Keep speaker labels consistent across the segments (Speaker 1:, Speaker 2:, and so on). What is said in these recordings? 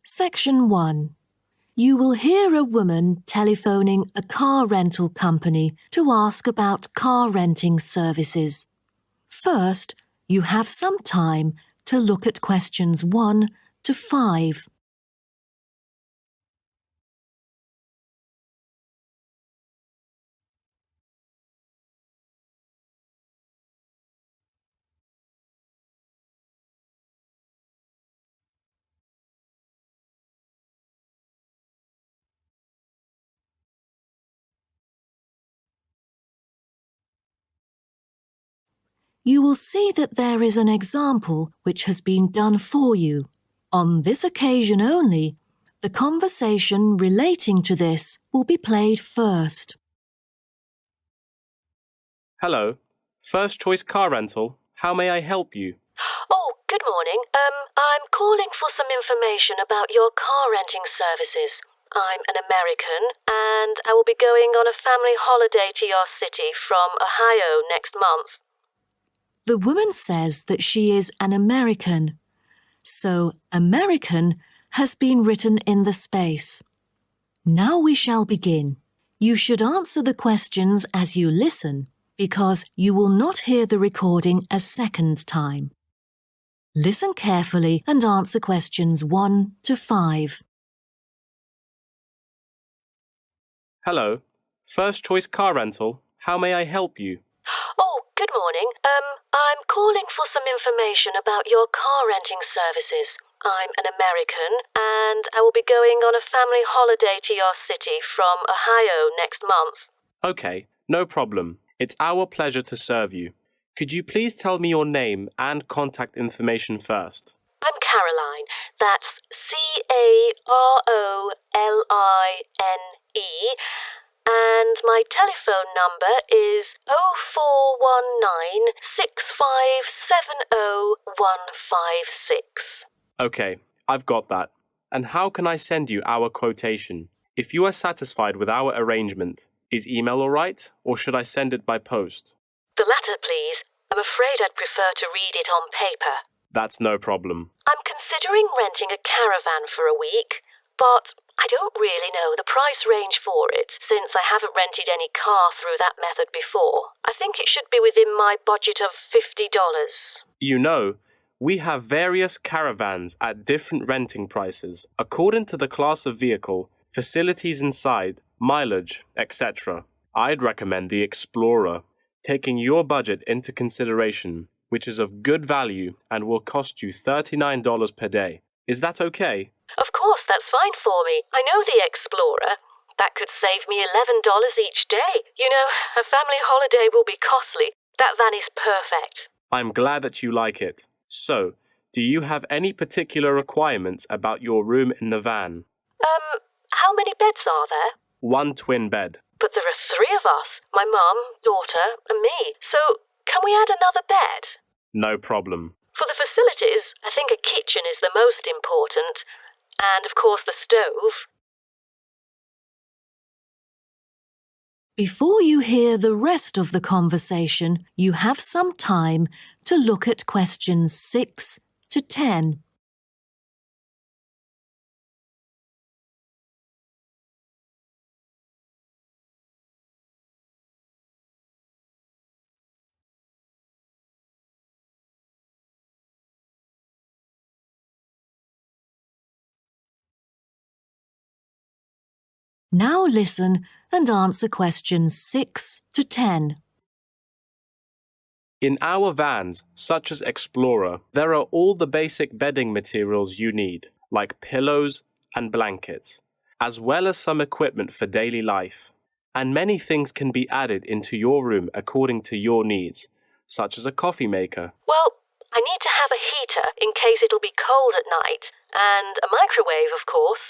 Speaker 1: Section 1. You will hear a woman telephoning a car rental company to ask about car renting services. First, you have some time to look at questions 1 to 5. You will see that there is an example which has been done for you. On this occasion only, the conversation relating to this will be played first.
Speaker 2: Hello, First Choice Car Rental. How may I help you?
Speaker 1: Oh, good morning. I'm calling for some information about your car renting services. I'm an American and I will be going on a family holiday to your city from Ohio next month. The woman says that she is an American, so American has been written in the space. Now we shall begin. You should answer the questions as you listen, because you will not hear the recording a second time. Listen carefully and answer questions 1 to 5.
Speaker 2: Hello, First Choice Car Rental. How may I help you?
Speaker 1: Oh, good morning. I'm calling for some information about your car renting services. I'm an American and I will be going on a family holiday to your city from Ohio next month.
Speaker 2: Okay, no problem. It's our pleasure to serve you. Could you please tell me your name and contact information first?
Speaker 1: I'm Caroline. That's Caroline. And my telephone number is 04196570 156.
Speaker 2: Okay, I've got that. And how can I send you our quotation? If you are satisfied with our arrangement, is email all right, or should I send it by post?
Speaker 1: The latter, please. I'm afraid I'd prefer to read it on paper.
Speaker 2: That's no problem.
Speaker 1: I'm considering renting a caravan for a week, but I don't really know the price range for it, since I haven't rented any car through that method before. I think it should be within my budget of $50.
Speaker 2: You know, we have various caravans at different renting prices, according to the class of vehicle, facilities inside, mileage, etc. I'd recommend the Explorer, taking your budget into consideration, which is of good value and will cost you $39 per day. Is that okay?
Speaker 1: Of course, that's fine for me. I know the Explorer. That could save me $11 each day. You know, a family holiday will be costly. That van is perfect.
Speaker 2: I'm glad that you like it. So, do you have any particular requirements about your room in the van?
Speaker 1: How many beds are there?
Speaker 2: 1 twin bed.
Speaker 1: But there are 3 of us. My mum, daughter, and me. So, can we add another bed?
Speaker 2: No problem.
Speaker 1: For the facilities, I think a kitchen is the most important. And, of course, the stove. Before you hear the rest of the conversation, you have some time to look at questions 6 to 10. Now listen and answer questions 6 to 10.
Speaker 2: In our vans, such as Explorer, there are all the basic bedding materials you need, like pillows and blankets, as well as some equipment for daily life. And many things can be added into your room according to your needs, such as a coffee maker.
Speaker 1: Well, I need to have a heater in case it'll be cold at night, and a microwave, of course.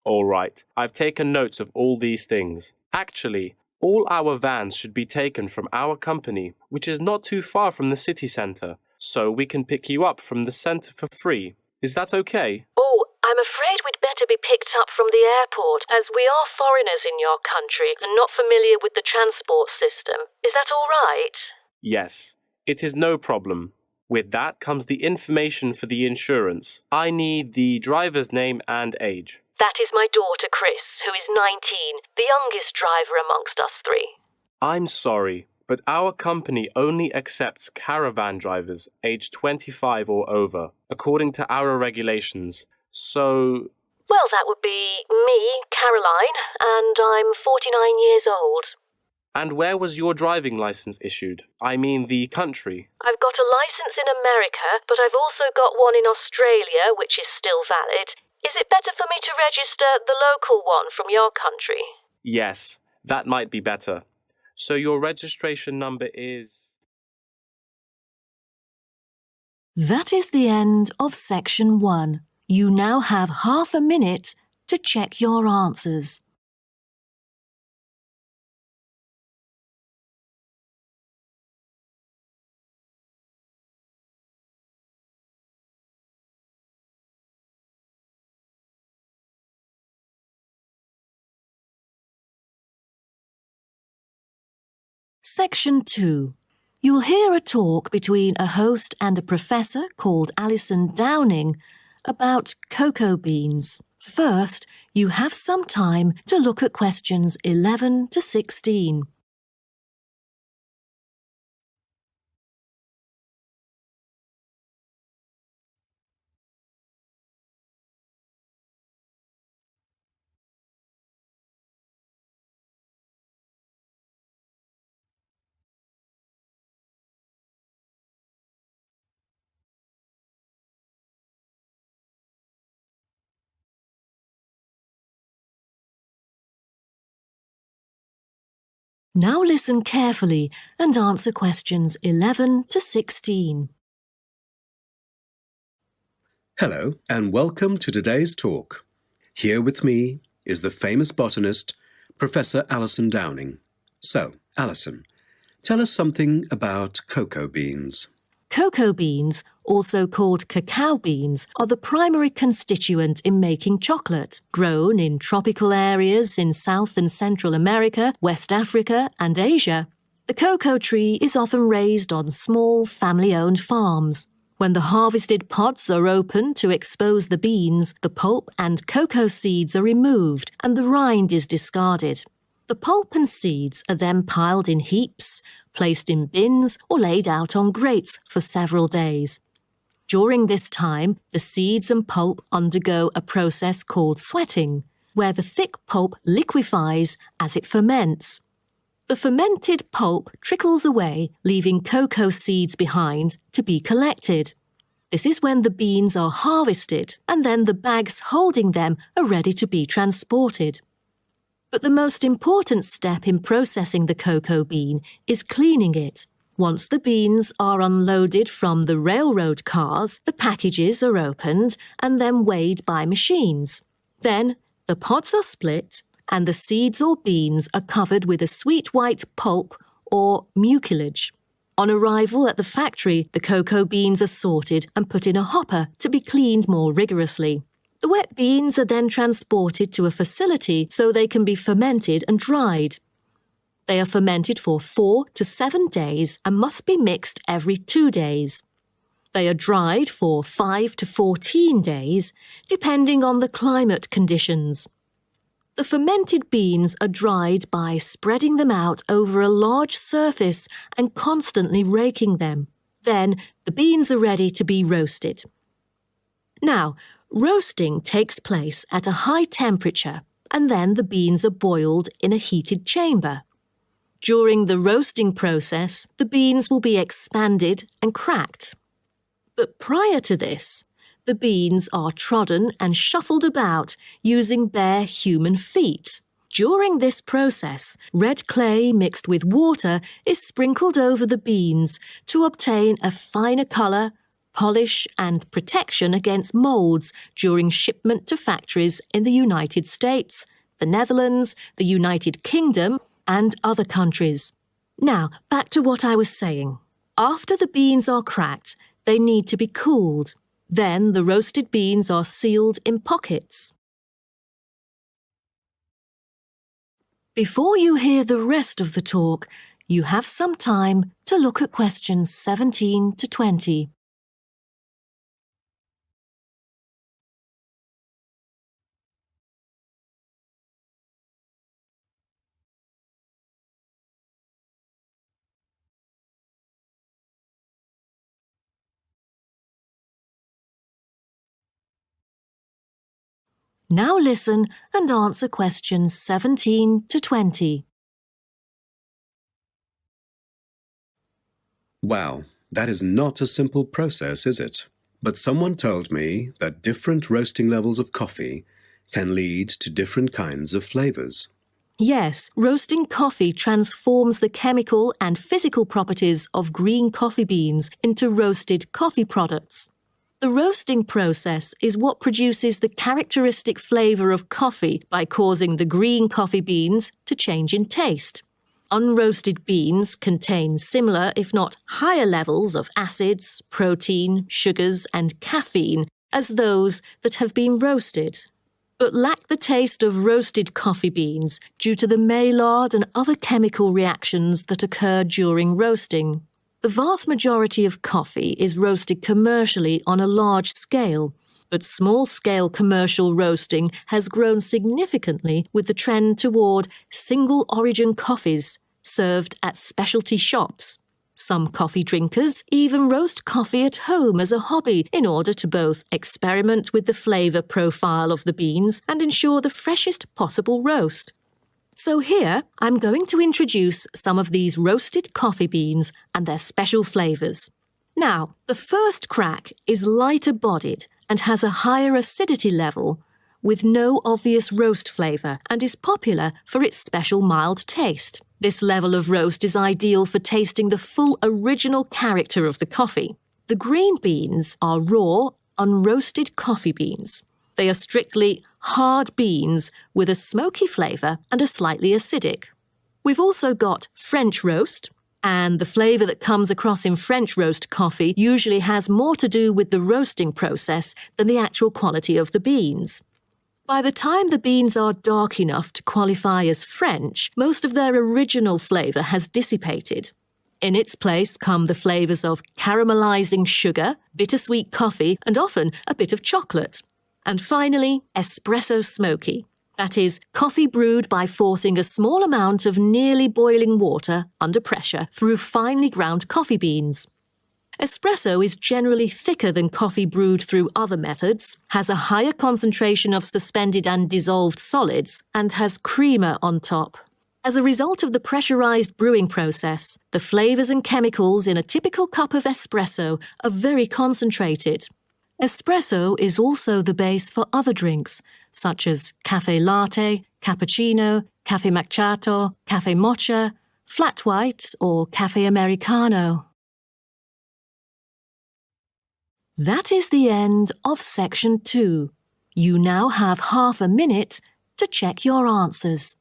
Speaker 2: All right, I've taken notes of all these things. Actually, all our vans should be taken from our company, which is not too far from the city centre, so we can pick you up from the centre for free. Is that okay?
Speaker 1: Oh, I'm afraid we'd better be picked up from the airport, as we are foreigners in your country and not familiar with the transport system. Is that all right?
Speaker 2: Yes, it is no problem. With that comes the information for the insurance. I need the driver's name and age.
Speaker 1: That is my daughter, Chris, who is 19, the youngest driver amongst us three.
Speaker 2: I'm sorry, but our company only accepts caravan drivers aged 25 or over, according to our regulations. So...
Speaker 1: Well, that would be me, Caroline, and I'm 49 years old.
Speaker 2: And where was your driving license issued? I mean the country.
Speaker 1: I've got a license in America, but I've also got one in Australia, which is still valid. Is it better for me to register the local one from your country?
Speaker 2: Yes, that might be better. So your registration number is...
Speaker 3: That is the end of section 1. You now have half a minute to check your answers. Section 2. You'll hear a talk between a host and a professor called Alison Downing about cocoa beans. First, you have some time to look at questions 11 to 16. Now listen carefully and answer questions 11 to 16.
Speaker 4: Hello and welcome to today's talk. Here with me is the famous botanist, Professor Alison Downing. So, Alison, tell us something about cocoa beans.
Speaker 3: Cocoa beans, also called cacao beans, are the primary constituent in making chocolate, grown in tropical areas in South and Central America, West Africa and Asia. The cocoa tree is often raised on small family-owned farms. When the harvested pods are opened to expose the beans, the pulp and cocoa seeds are removed and the rind is discarded. The pulp and seeds are then piled in heaps, placed in bins or laid out on grates for several days. During this time, the seeds and pulp undergo a process called sweating, where the thick pulp liquefies as it ferments. The fermented pulp trickles away, leaving cocoa seeds behind to be collected. This is when the beans are harvested, and then the bags holding them are ready to be transported. But the most important step in processing the cocoa bean is cleaning it. Once the beans are unloaded from the railroad cars, the packages are opened and then weighed by machines. Then the pods are split and the seeds or beans are covered with a sweet white pulp or mucilage. On arrival at the factory, the cocoa beans are sorted and put in a hopper to be cleaned more rigorously. The wet beans are then transported to a facility so they can be fermented and dried. They are fermented for 4 to 7 days and must be mixed every 2 days. They are dried for 5 to 14 days, depending on the climate conditions. The fermented beans are dried by spreading them out over a large surface and constantly raking them. Then the beans are ready to be roasted. Now, roasting takes place at a high temperature and then the beans are boiled in a heated chamber. During the roasting process, the beans will be expanded and cracked. But prior to this, the beans are trodden and shuffled about using bare human feet. During this process, red clay mixed with water is sprinkled over the beans to obtain a finer colour, polish and protection against moulds during shipment to factories in the United States, the Netherlands, the United Kingdom and other countries. Now, back to what I was saying. After the beans are cracked, they need to be cooled. Then the roasted beans are sealed in pockets. Before you hear the rest of the talk, you have some time to look at questions 17 to 20. Now listen and answer questions 17 to 20.
Speaker 4: Wow, that is not a simple process, is it? But someone told me that different roasting levels of coffee can lead to different kinds of flavours.
Speaker 3: Yes, roasting coffee transforms the chemical and physical properties of green coffee beans into roasted coffee products. The roasting process is what produces the characteristic flavour of coffee by causing the green coffee beans to change in taste. Unroasted beans contain similar, if not higher levels of acids, protein, sugars and caffeine as those that have been roasted, but lack the taste of roasted coffee beans due to the Maillard and other chemical reactions that occur during roasting. The vast majority of coffee is roasted commercially on a large scale, but small-scale commercial roasting has grown significantly with the trend toward single-origin coffees served at specialty shops. Some coffee drinkers even roast coffee at home as a hobby in order to both experiment with the flavour profile of the beans and ensure the freshest possible roast. So here, I'm going to introduce some of these roasted coffee beans and their special flavours. Now, the first crack is lighter bodied and has a higher acidity level with no obvious roast flavour and is popular for its special mild taste. This level of roast is ideal for tasting the full original character of the coffee. The green beans are raw, unroasted coffee beans. They are strictly hard beans with a smoky flavour and are slightly acidic. We've also got French roast, and the flavour that comes across in French roast coffee usually has more to do with the roasting process than the actual quality of the beans. By the time the beans are dark enough to qualify as French, most of their original flavour has dissipated. In its place come the flavours of caramelising sugar, bittersweet coffee, and often a bit of chocolate. And finally, espresso smoky. That is, coffee brewed by forcing a small amount of nearly boiling water under pressure through finely ground coffee beans. Espresso is generally thicker than coffee brewed through other methods, has a higher concentration of suspended and dissolved solids, and has creamer on top. As a result of the pressurized brewing process, the flavours and chemicals in a typical cup of espresso are very concentrated. Espresso is also the base for other drinks, such as cafe latte, cappuccino, cafe macchiato, cafe mocha, flat white, or cafe americano. That is the end of section 2. You now have half a minute to check your answers.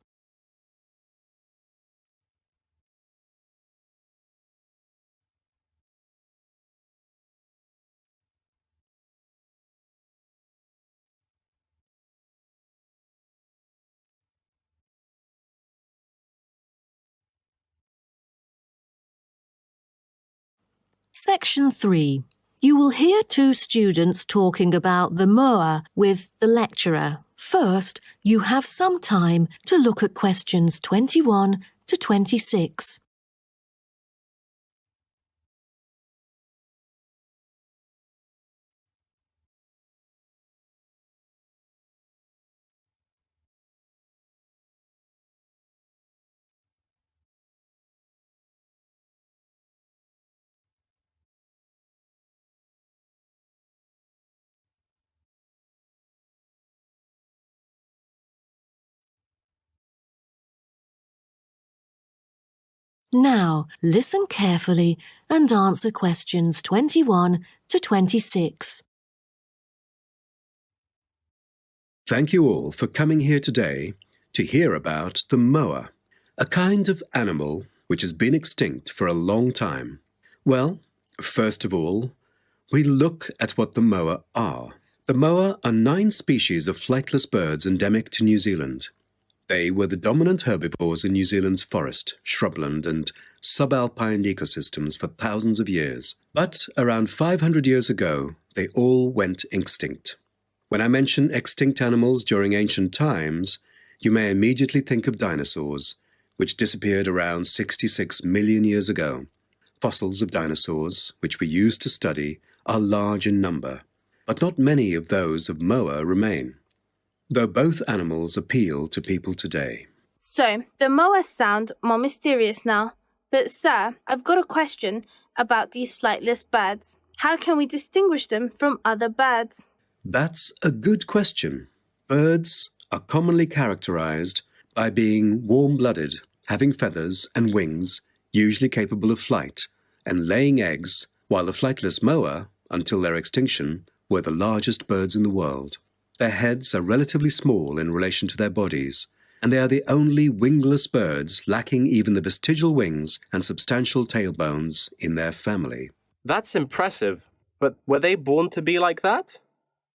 Speaker 3: Section 3. You will hear two students talking about the moa with the lecturer. First, you have some time to look at questions 21 to 26. Now, listen carefully and answer questions 21 to 26.
Speaker 4: Thank you all for coming here today to hear about the moa, a kind of animal which has been extinct for a long time. Well, first of all, we look at what the moa are. The moa are 9 species of flightless birds endemic to New Zealand. They were the dominant herbivores in New Zealand's forest, shrubland and subalpine ecosystems for thousands of years. But around 500 years ago, they all went extinct. When I mention extinct animals during ancient times, you may immediately think of dinosaurs, which disappeared around 66 million years ago. Fossils of dinosaurs, which we use to study, are large in number, but not many of those of moa remain. though both animals appeal to people today.
Speaker 5: So, the moas sound more mysterious now. But sir, I've got a question about these flightless birds. How can we distinguish them from other birds?
Speaker 4: That's a good question. Birds are commonly characterized by being warm-blooded, having feathers and wings, usually capable of flight, and laying eggs, while the flightless moa, until their extinction, were the largest birds in the world. Their heads are relatively small in relation to their bodies, and they are the only wingless birds lacking even the vestigial wings and substantial tailbones in their family.
Speaker 2: That's impressive, but were they born to be like that?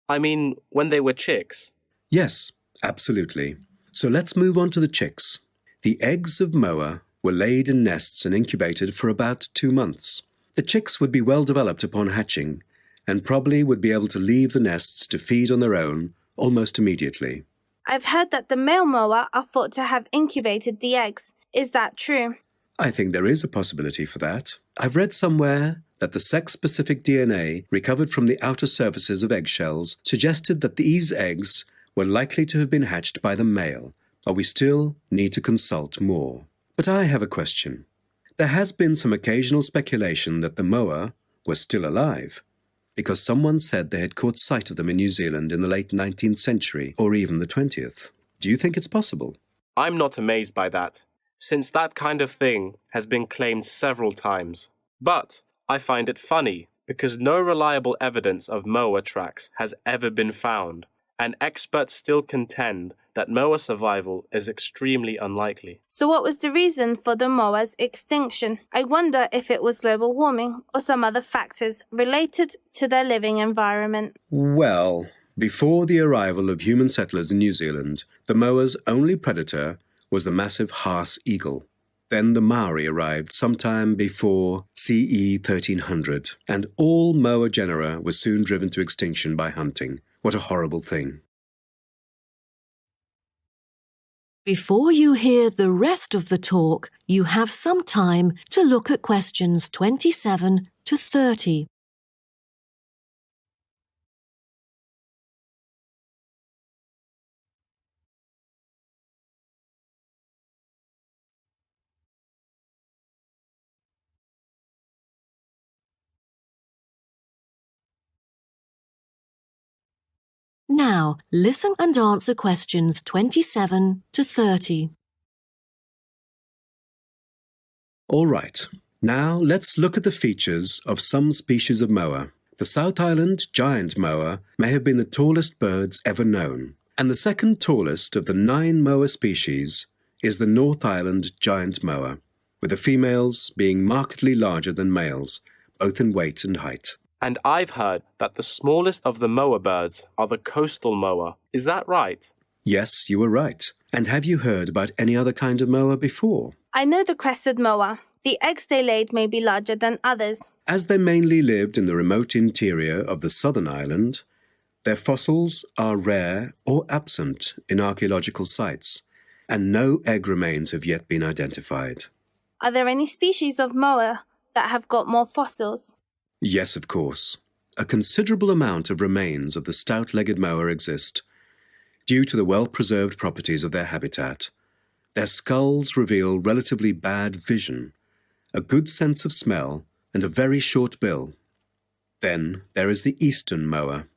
Speaker 2: I mean, when they were chicks.
Speaker 4: Yes, absolutely. So let's move on to the chicks. The eggs of moa were laid in nests and incubated for about 2 months. The chicks would be well developed upon hatching, and probably would be able to leave the nests to feed on their own almost immediately.
Speaker 5: I've heard that the male moa are thought to have incubated the eggs. Is that true?
Speaker 4: I think there is a possibility for that. I've read somewhere that the sex-specific DNA recovered from the outer surfaces of eggshells suggested that these eggs were likely to have been hatched by the male, but we still need to consult more. But I have a question. There has been some occasional speculation that the moa were still alive, because someone said they had caught sight of them in New Zealand in the late 19th century or even the 20th. Do you think it's possible?
Speaker 2: I'm not amazed by that, since that kind of thing has been claimed several times. But I find it funny, because no reliable evidence of moa tracks has ever been found, and experts still contend that moa survival is extremely unlikely.
Speaker 5: So what was the reason for the moa's extinction? I wonder if it was global warming or some other factors related to their living environment.
Speaker 4: Well, before the arrival of human settlers in New Zealand, the moa's only predator was the massive Haas eagle. Then the Maori arrived sometime before CE 1300, and all moa genera were soon driven to extinction by hunting. What a horrible thing.
Speaker 3: Before you hear the rest of the talk, you have some time to look at questions 27 to 30. Now, listen and answer questions 27 to 30.
Speaker 4: All right, now let's look at the features of some species of moa. The South Island giant moa may have been the tallest birds ever known, and the second tallest of the 9 moa species is the North Island giant moa, with the females being markedly larger than males, both in weight and height.
Speaker 2: And I've heard that the smallest of the moa birds are the coastal moa. Is that right?
Speaker 4: Yes, you were right. And have you heard about any other kind of moa before?
Speaker 5: I know the crested moa. The eggs they laid may be larger than others.
Speaker 4: As they mainly lived in the remote interior of the southern island, their fossils are rare or absent in archaeological sites, and no egg remains have yet been identified.
Speaker 5: Are there any species of moa that have got more fossils?
Speaker 4: Yes, of course. A considerable amount of remains of the stout-legged moa exist, due to the well-preserved properties of their habitat. Their skulls reveal relatively bad vision, a good sense of smell, and a very short bill. Then there is the eastern moa.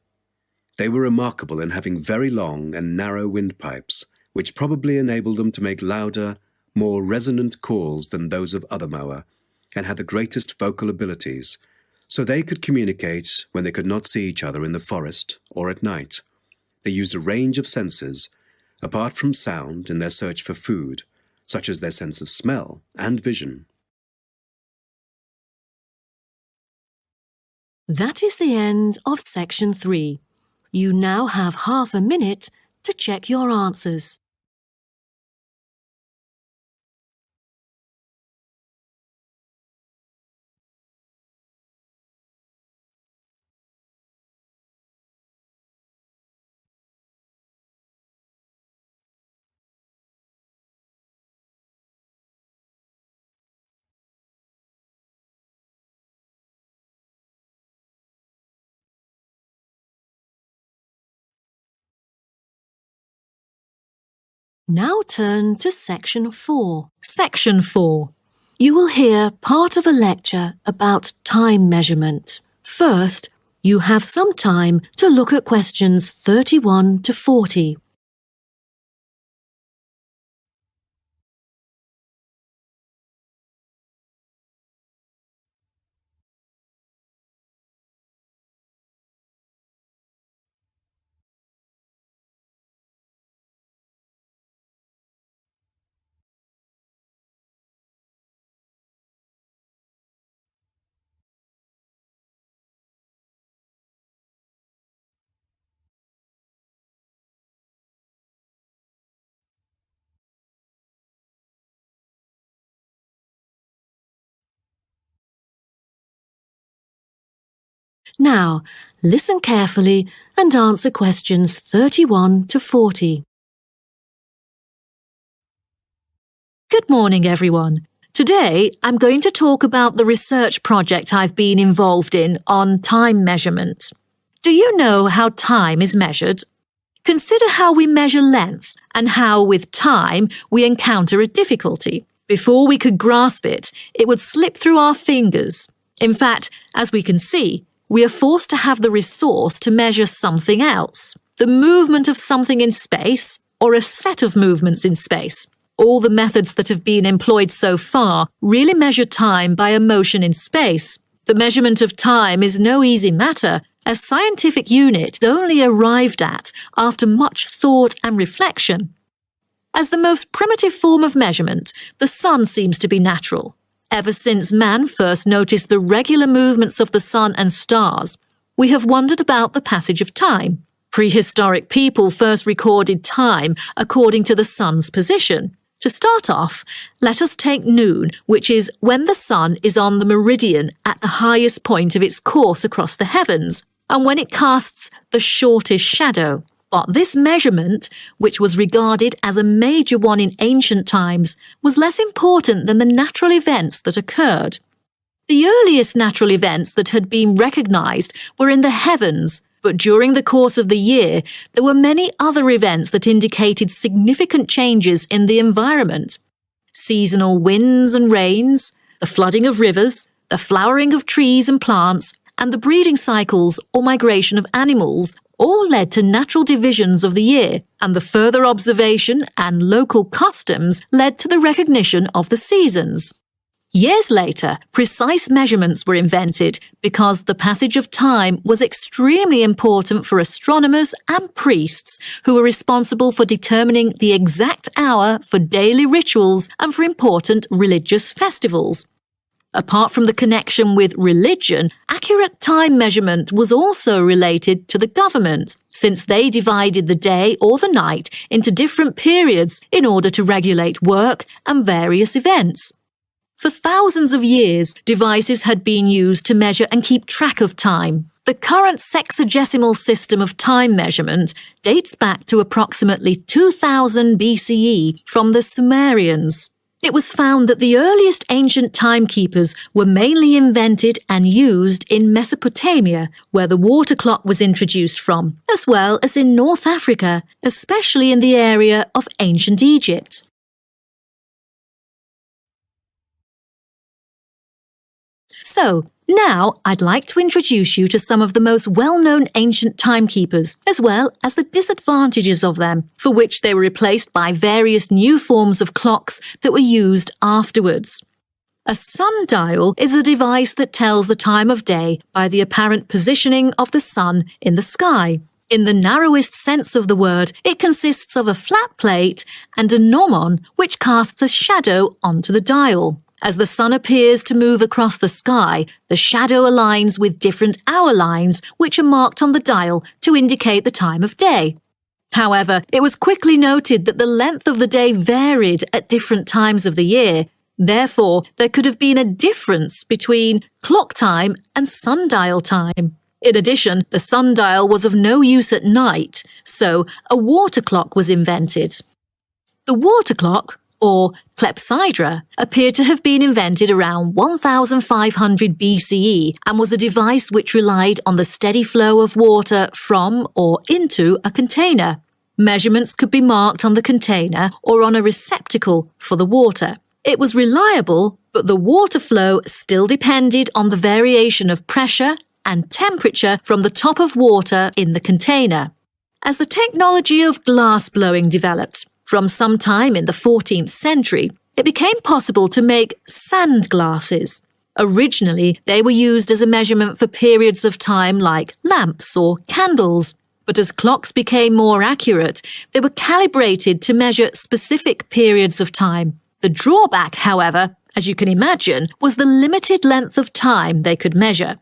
Speaker 4: They were remarkable in having very long and narrow windpipes, which probably enabled them to make louder, more resonant calls than those of other moa, and had the greatest vocal abilities, so they could communicate when they could not see each other in the forest or at night. They used a range of senses, apart from sound, in their search for food, such as their sense of smell and vision.
Speaker 3: That is the end of section 3. You now have half a minute to check your answers. Now turn to Section 4. Section 4. You will hear part of a lecture about time measurement. First, you have some time to look at questions 31 to 40. Now, listen carefully and answer questions 31 to 40. Good morning, everyone. Today, I'm going to talk about the research project I've been involved in on time measurement. Do you know how time is measured? Consider how we measure length and how, with time, we encounter a difficulty. Before we could grasp it, it would slip through our fingers. In fact, as we can see, we are forced to have the resource to measure something else, the movement of something in space or a set of movements in space. All the methods that have been employed so far really measure time by a motion in space. The measurement of time is no easy matter, a scientific unit only arrived at after much thought and reflection. As the most primitive form of measurement, the sun seems to be natural. Ever since man first noticed the regular movements of the sun and stars, we have wondered about the passage of time. Prehistoric people first recorded time according to the sun's position. To start off, let us take noon, which is when the sun is on the meridian at the highest point of its course across the heavens, and when it casts the shortest shadow. But this measurement, which was regarded as a major one in ancient times, was less important than the natural events that occurred. The earliest natural events that had been recognized were in the heavens, but during the course of the year, there were many other events that indicated significant changes in the environment. Seasonal winds and rains, the flooding of rivers, the flowering of trees and plants, and the breeding cycles or migration of animals all led to natural divisions of the year, and the further observation and local customs led to the recognition of the seasons. Years later, precise measurements were invented because the passage of time was extremely important for astronomers and priests who were responsible for determining the exact hour for daily rituals and for important religious festivals. Apart from the connection with religion, accurate time measurement was also related to the government, since they divided the day or the night into different periods in order to regulate work and various events. For thousands of years, devices had been used to measure and keep track of time. The current sexagesimal system of time measurement dates back to approximately 2000 BCE from the Sumerians. It was found that the earliest ancient timekeepers were mainly invented and used in Mesopotamia, where the water clock was introduced from, as well as in North Africa, especially in the area of ancient Egypt. So, now I'd like to introduce you to some of the most well-known ancient timekeepers, as well as the disadvantages of them, for which they were replaced by various new forms of clocks that were used afterwards. A sundial is a device that tells the time of day by the apparent positioning of the sun in the sky. In the narrowest sense of the word, it consists of a flat plate and a gnomon which casts a shadow onto the dial. As the sun appears to move across the sky, the shadow aligns with different hour lines which are marked on the dial to indicate the time of day. However, it was quickly noted that the length of the day varied at different times of the year. Therefore, there could have been a difference between clock time and sundial time. In addition, the sundial was of no use at night, so a water clock was invented. The water clock, or clepsydra, appeared to have been invented around 1500 BCE and was a device which relied on the steady flow of water from or into a container. Measurements could be marked on the container or on a receptacle for the water. It was reliable, but the water flow still depended on the variation of pressure and temperature from the top of water in the container. As the technology of glass blowing developed, from some time in the 14th century, it became possible to make sand glasses. Originally, they were used as a measurement for periods of time like lamps or candles. But as clocks became more accurate, they were calibrated to measure specific periods of time. The drawback, however, as you can imagine, was the limited length of time they could measure.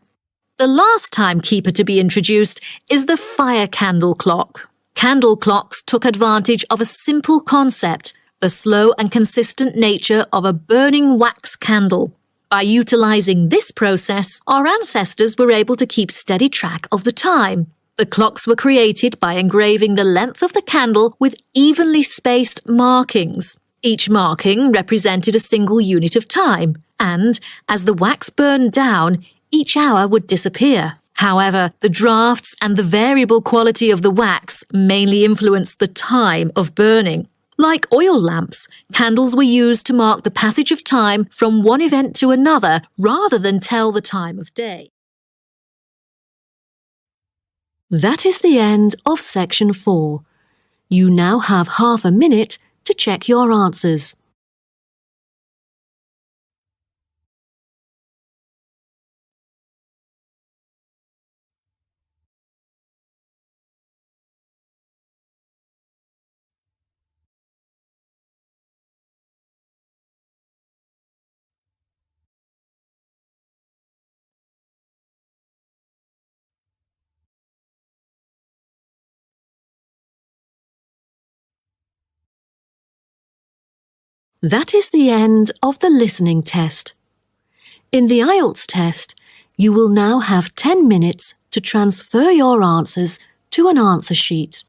Speaker 3: The last timekeeper to be introduced is the fire candle clock. Candle clocks took advantage of a simple concept, the slow and consistent nature of a burning wax candle. By utilizing this process, our ancestors were able to keep steady track of the time. The clocks were created by engraving the length of the candle with evenly spaced markings. Each marking represented a single unit of time, and as the wax burned down, each hour would disappear. However, the drafts and the variable quality of the wax mainly influenced the time of burning. Like oil lamps, candles were used to mark the passage of time from one event to another rather than tell the time of day. That is the end of section 4. You now have half a minute to check your answers. That is the end of the listening test. In the IELTS test, you will now have 10 minutes to transfer your answers to an answer sheet.